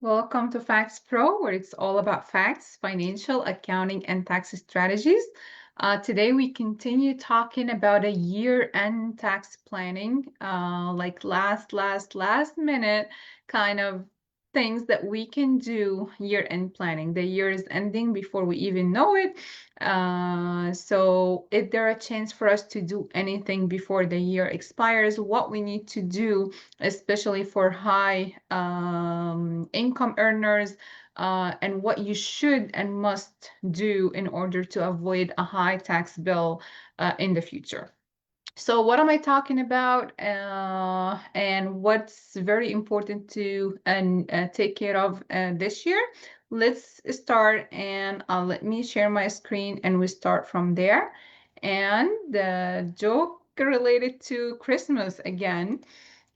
Welcome to Facts Pro, where it's all about facts, financial, accounting, and tax strategies. Today, we continue talking about a year-end tax planning, like last minute kind of things that we can do year-end planning. The year is ending before we even know it. So if there are a chance for us to do anything before the year expires, what we need to do, especially for high income earners, and what you should and must do in order to avoid a high tax bill in the future. So what am I talking about, and what's very important to take care of this year? Let's start, and let me share my screen and we start from there. And the joke related to Christmas again.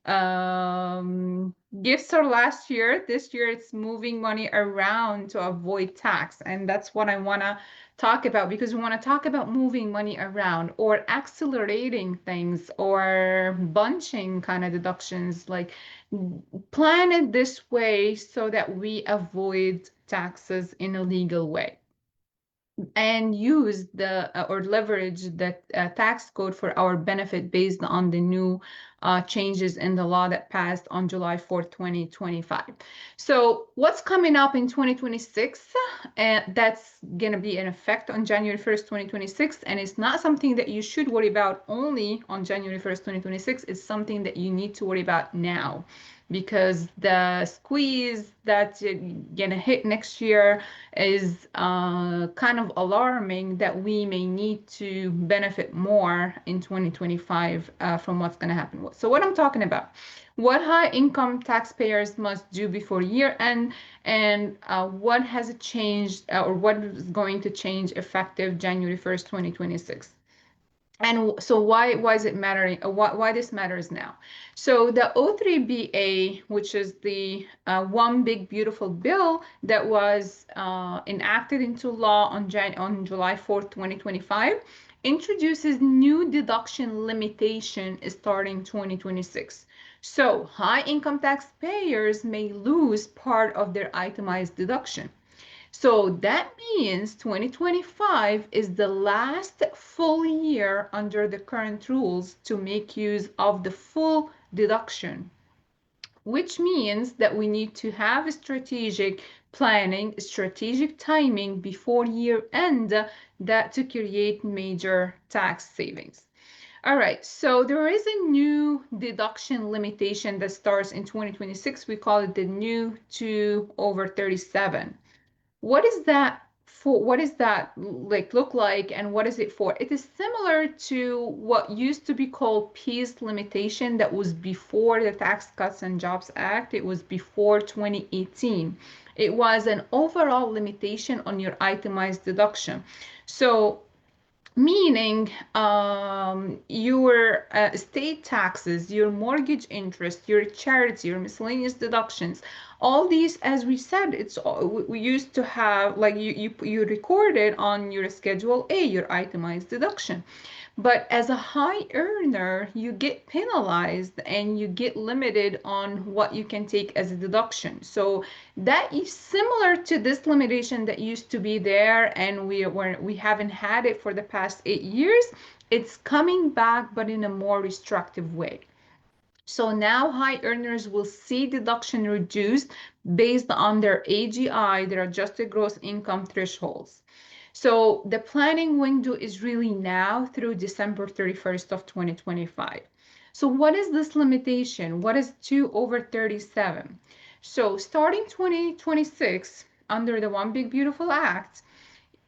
Um, Gifts are last year. This year it's moving money around to avoid tax. And that's what I want to talk about, because we want to talk about moving money around or accelerating things or bunching kind of deductions, like plan it this way so that we avoid taxes in a legal way and use the or leverage the tax code for our benefit based on the new changes in the law that passed on July 4th, 2025. So what's coming up in 2026? That's going to be in effect on January 1st, 2026. And it's not something that you should worry about only on January 1st, 2026. It's something that you need to worry about now, because the squeeze that's gonna hit next year is kind of alarming, that we may need to benefit more in 2025 from what's gonna happen. So what I'm talking about, what high income taxpayers must do before year end, and what has changed or what is going to change effective January 1st, 2026. And so why is it mattering? Why this matters now? So the O3BA, which is the one big beautiful bill that was enacted into law on July 4th, 2025, introduces new deduction limitation starting 2026. So high income taxpayers may lose part of their itemized deduction. So that means 2025 is the last full year under the current rules to make use of the full deduction, which means that we need to have strategic planning, strategic timing before year end that to create major tax savings. All right, so there is a new deduction limitation that starts in 2026. We call it the new 2/37. What is that for? What is that like look like, and what is it for? It is similar to what used to be called PEAS limitation that was before the Tax Cuts and Jobs Act. It was before 2018. It was an overall limitation on your itemized deduction. So meaning your state taxes, your mortgage interest, your charity, your miscellaneous deductions, all these, as we said, it's we used to have, like you recorded on your Schedule A, your itemized deduction. But as a high earner, you get penalized and you get limited on what you can take as a deduction. So that is similar to this limitation that used to be there, and we haven't had it for the past 8 years. It's coming back, but in a more restrictive way. So now high earners will see deduction reduced based on their AGI, their adjusted gross income thresholds. So the planning window is really now through December 31st of 2025. So what is this limitation? What is 2/37? So starting 2026, under the One Big Beautiful Act,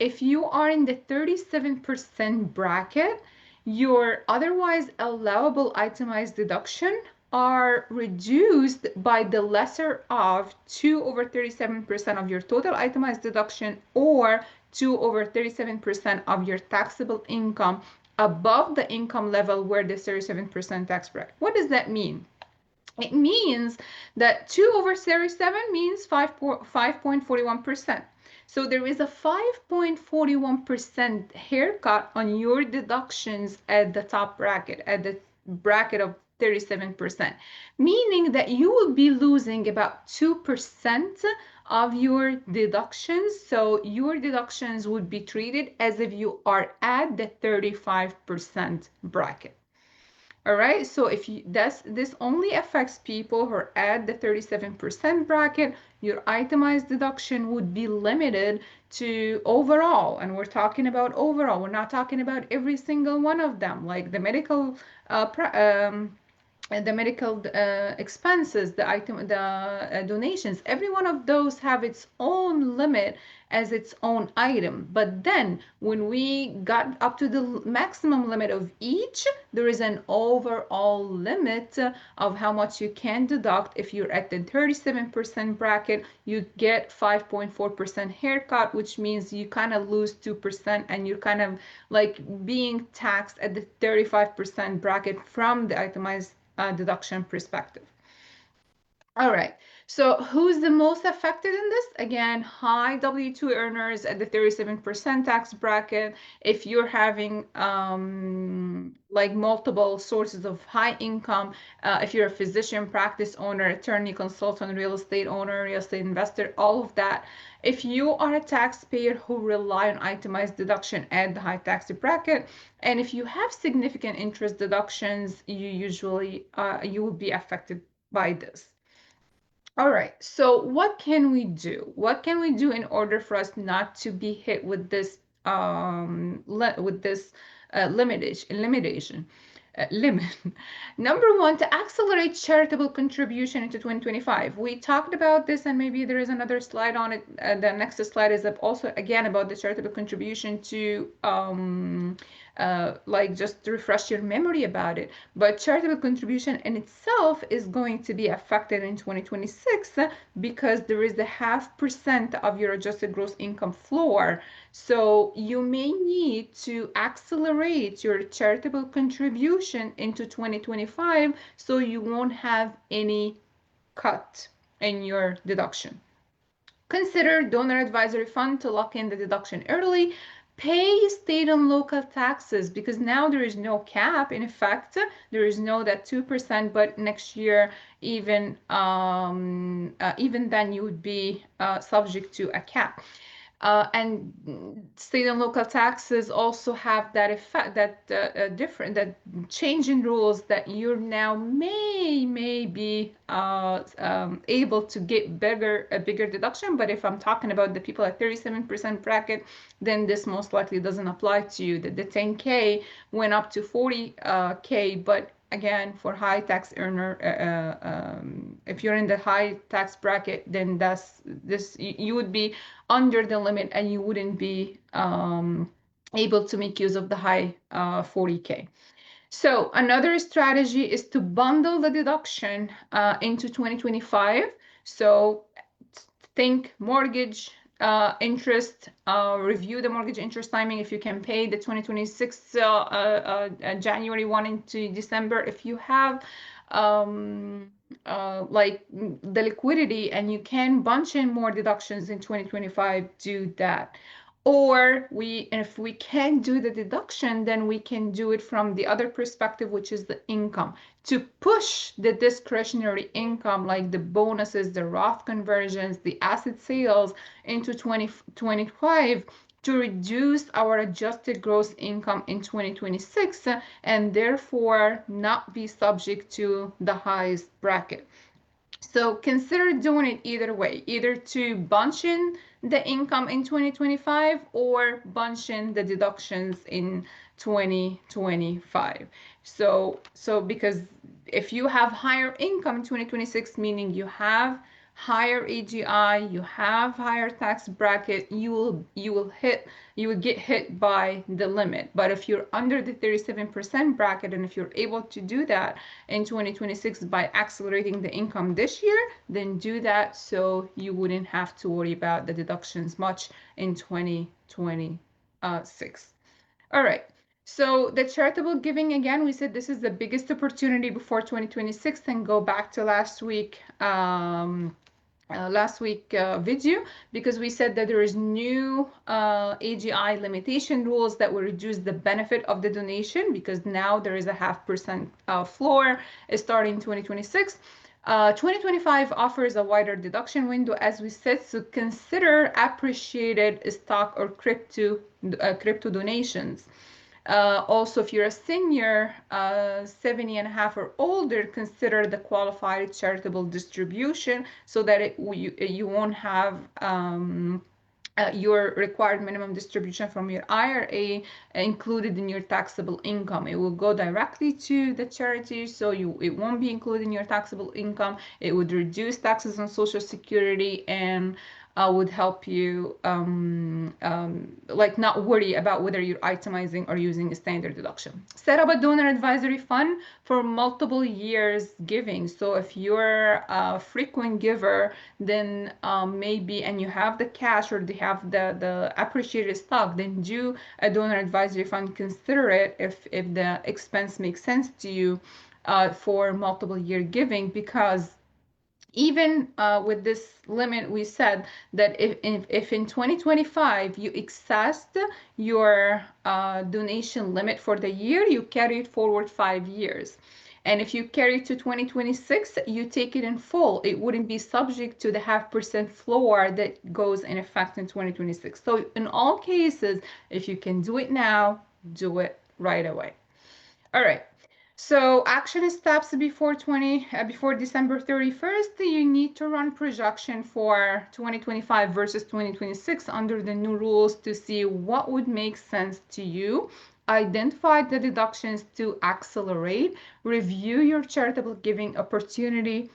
if you are in the 37% bracket, your otherwise allowable itemized deduction are reduced by the lesser of 2/37% of your total itemized deduction, or 2/37% of your taxable income above the income level where the 37% tax bracket. What does that mean? It means that 2/37 means 5.41%. So there is a 5.41% haircut on your deductions at the top bracket, at the bracket of 37%, meaning that you will be losing about 2% of your deductions. So your deductions would be treated as if you are at the 35% bracket. All right, so if you this only affects people who are at the 37% bracket, your itemized deduction would be limited to overall, and we're talking about overall. We're not talking about every single one of them, like the medical and the medical expenses, the item, the donations. Every one of those have its own limit as its own item. But then when we got up to the maximum limit of each, there is an overall limit of how much you can deduct. If you're at the 37% bracket, you get 5.4% haircut, which means you kind of lose 2% and you're kind of like being taxed at the 35% bracket from the itemized deduction perspective. All right, so who's the most affected in this? Again, high W-2 earners at the 37% tax bracket. If you're having like multiple sources of high income, if you're a physician, practice owner, attorney, consultant, real estate owner, real estate investor, all of that. If you are a taxpayer who rely on itemized deduction at the high tax bracket, and if you have significant interest deductions, you usually you will be affected by this. All right, so what can we do? What can we do in order for us not to be hit with this limitation limit? Number one, to accelerate charitable contribution into 2025. We talked about this, and maybe there is another slide on it. The next slide is also again about the charitable contribution to like just to refresh your memory about it. But charitable contribution in itself is going to be affected in 2026 because there is the 0.5% of your adjusted gross income floor. So you may need to accelerate your charitable contribution into 2025 so you won't have any cut in your deduction. Consider donor advisory fund to lock in the deduction early. Pay state and local taxes because now there is no cap. In effect, there is no that 2%, but next year, even then, you would be subject to a cap. And state and local taxes also have that effect, that different, that change in rules that you're now may be able to get a bigger deduction. But if I'm talking about the people at 37% bracket, then this most likely doesn't apply to you. The 10K went up to 40K, but again, for high tax earner, if you're in the high tax bracket, then you would be under the limit and you wouldn't be able to make use of the high 40K. So another strategy is to bundle the deduction into 2025. So think mortgage interest, review the mortgage interest timing if you can pay the 2026 January 1 into December. If you have like the liquidity and you can bunch in more deductions in 2025, do that. Or if we can't do the deduction, then we can do it from the other perspective, which is the income. To push the discretionary income, like the bonuses, the Roth conversions, the asset sales into 2025 to reduce our adjusted gross income in 2026 and therefore not be subject to the highest bracket. So consider doing it either way, either to bunch in the income in 2025 or bunch in the deductions in 2025. So because if you have higher income in 2026, meaning you have higher AGI, you have higher tax bracket, you will get hit by the limit. But if you're under the 37% bracket, and if you're able to do that in 2026 by accelerating the income this year, then do that so you wouldn't have to worry about the deductions much in 2026. All right. So the charitable giving, again, we said this is the biggest opportunity before 2026, and go back to last week. last week video, because we said that there is new AGI limitation rules that will reduce the benefit of the donation, because now there is a 0.5% floor starting 2026. 2025 offers a wider deduction window, as we said, so consider appreciated stock or crypto donations. Also, if you're a senior, 70 and a half or older, consider the qualified charitable distribution, so that you won't have your required minimum distribution from your IRA included in your taxable income. It will go directly to the charity, so it won't be included in your taxable income. It would reduce taxes on Social Security, and would help you like not worry about whether you're itemizing or using a standard deduction. Set up a donor advisory fund for multiple years giving. So if you're a frequent giver, then maybe, and you have the cash, or they have the appreciated stock, then do a donor advisory fund. Consider it if the expense makes sense to you for multiple year giving, because even with this limit, we said that if in 2025 you excessed your donation limit for the year, you carry it forward 5 years. And if you carry it to 2026, you take it in full. It wouldn't be subject to the 0.5% floor that goes in effect in 2026. So in all cases, if you can do it now, do it right away. All right. So action steps before December 31st, you need to run projection for 2025 versus 2026 under the new rules to see what would make sense to you. Identify the deductions to accelerate, review your charitable giving opportunity,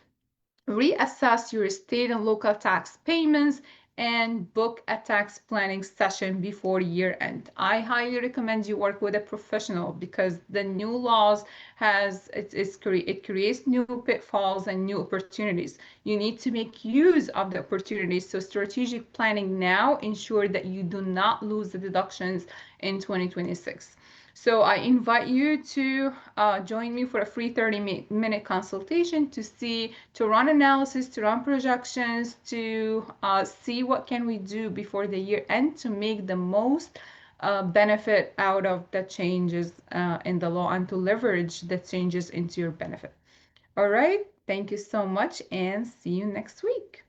reassess your state and local tax payments, and book a tax planning session before year end. I highly recommend you work with a professional, because the new laws it creates new pitfalls and new opportunities. You need to make use of the opportunities. So strategic planning now ensure that you do not lose the deductions in 2026. So I invite you to join me for a free 30-minute consultation to run analysis, to run projections, to see what can we do before the year end to make the most benefit out of the changes in the law, and to leverage the changes into your benefit. All right. Thank you so much, and see you next week.